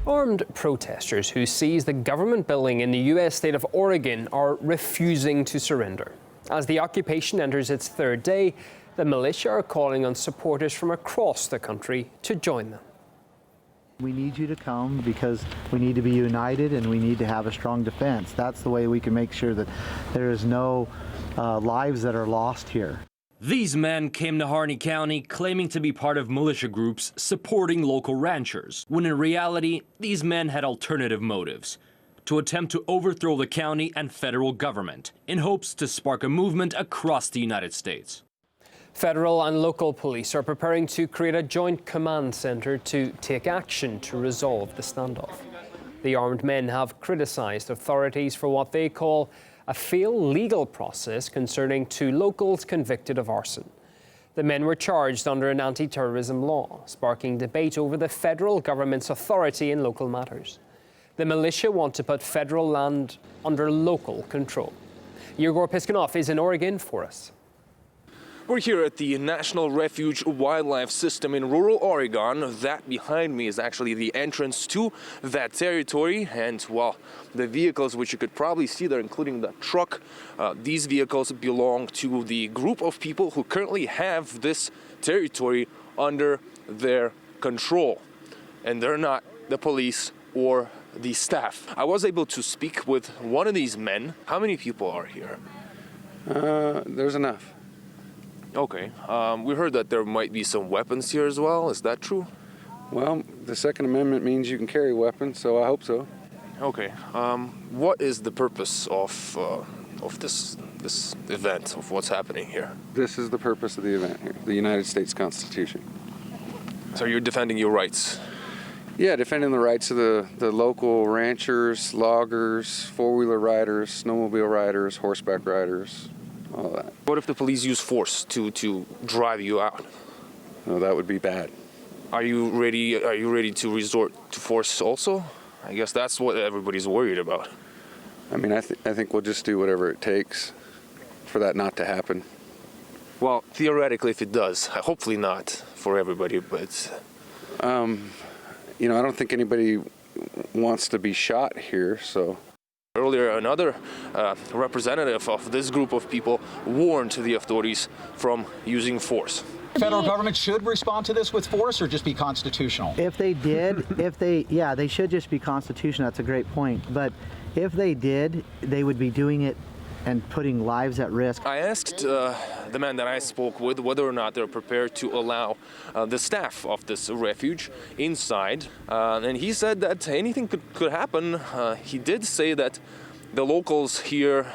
Armed protesters who seized the government building in the U.S. state of Oregon are refusing to surrender. As the occupation enters its third day, the militia are calling on supporters from across the country to join them. We need you to come because we need to be united and we need to have a strong defense. That's the way we can make sure that there is no lives that are lost here. These men came to Harney County claiming to be part of militia groups supporting local ranchers, when in reality, these men had alternative motives: to attempt to overthrow the county and federal government in hopes to spark a movement across the United States. Federal and local police are preparing to create a joint command center to take action to resolve the standoff. The armed men have criticized authorities for what they call a failed legal process concerning 2 locals convicted of arson. The men were charged under an anti-terrorism law, sparking debate over the federal government's authority in local matters. The militia want to put federal land under local control. Igor Piskunov is in Oregon for us. We're here at the National Refuge Wildlife System in rural Oregon. That behind me is actually the entrance to that territory. And, well, the vehicles, which you could probably see there, including the truck, these vehicles belong to the group of people who currently have this territory under their control. And they're not the police or the staff. I was able to speak with one of these men. How many people are here? There's enough. Okay. We heard that there might be some weapons here as well. Is that true? Well, the Second Amendment means you can carry weapons, so I hope so. Okay. What is the purpose of this event, of what's happening here? This is the purpose of the event here, the United States Constitution. So you're defending your rights? Yeah, defending the rights of the local ranchers, loggers, four-wheeler riders, snowmobile riders, horseback riders, all that. What if the police use force to drive you out? No, that would be bad. Are you ready to resort to force also? I guess that's what everybody's worried about. I mean, I think we'll just do whatever it takes for that not to happen. Well, theoretically, if it does, hopefully not for everybody, but... You know, I don't think anybody wants to be shot here, so... Earlier, another representative of this group of people warned the authorities from using force. The federal government should respond to this with force or just be constitutional? If they did, they should just be constitutional. That's a great point. But if they did, they would be doing it and putting lives at risk. I asked the man that I spoke with whether or not they're prepared to allow the staff of this refuge inside, and he said that anything could happen. He did say that the locals here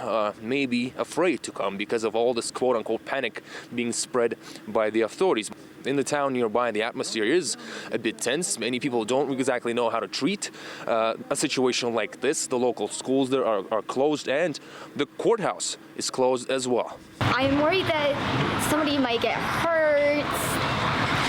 may be afraid to come because of all this quote-unquote panic being spread by the authorities. In the town nearby, the atmosphere is a bit tense. Many people don't exactly know how to treat a situation like this. The local schools there are closed, and the courthouse is closed as well. I'm worried that somebody might get hurt.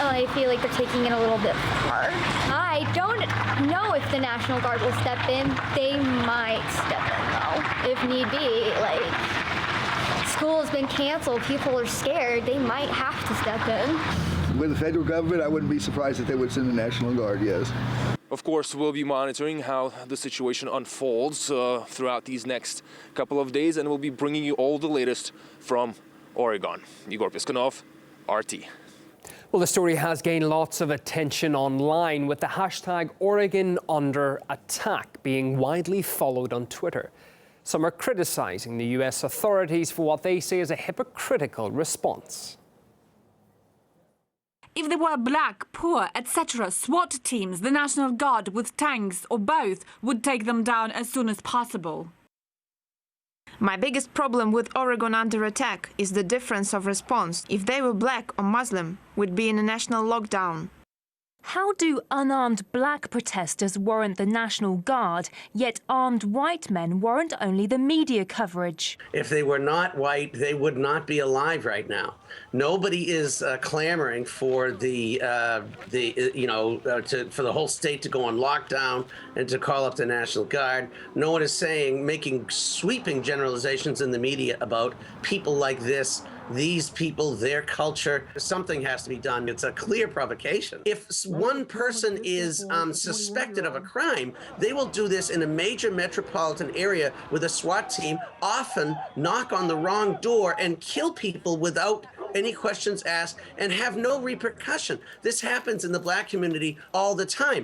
I feel like they're taking it a little bit far. I don't know if the National Guard will step in. They might step in, though, if need be. Like, school's been canceled. People are scared. They might have to step in. With the federal government, I wouldn't be surprised if they would send the National Guard, yes. Of course, we'll be monitoring how the situation unfolds throughout these next couple of days, and we'll be bringing you all the latest from Oregon. Igor Piskunov, RT. Well, the story has gained lots of attention online, with the hashtag Oregon under attack being widely followed on Twitter. Some are criticizing the U.S. authorities for what they say is a hypocritical response. If they were black, poor, etc., SWAT teams, the National Guard with tanks or both would take them down as soon as possible. My biggest problem with Oregon under attack is the difference of response. If they were black or Muslim, we'd be in a national lockdown. How do unarmed black protesters warrant the National Guard, yet armed white men warrant only the media coverage? If they were not white, they would not be alive right now. Nobody is clamoring for for the whole state to go on lockdown and to call up the National Guard. No one is making sweeping generalizations in the media about people like this these people, their culture. Something has to be done. It's a clear provocation. If one person is suspected of a crime, they will do this in a major metropolitan area with a SWAT team, often knock on the wrong door and kill people without any questions asked and have no repercussion. This happens in the black community all the time.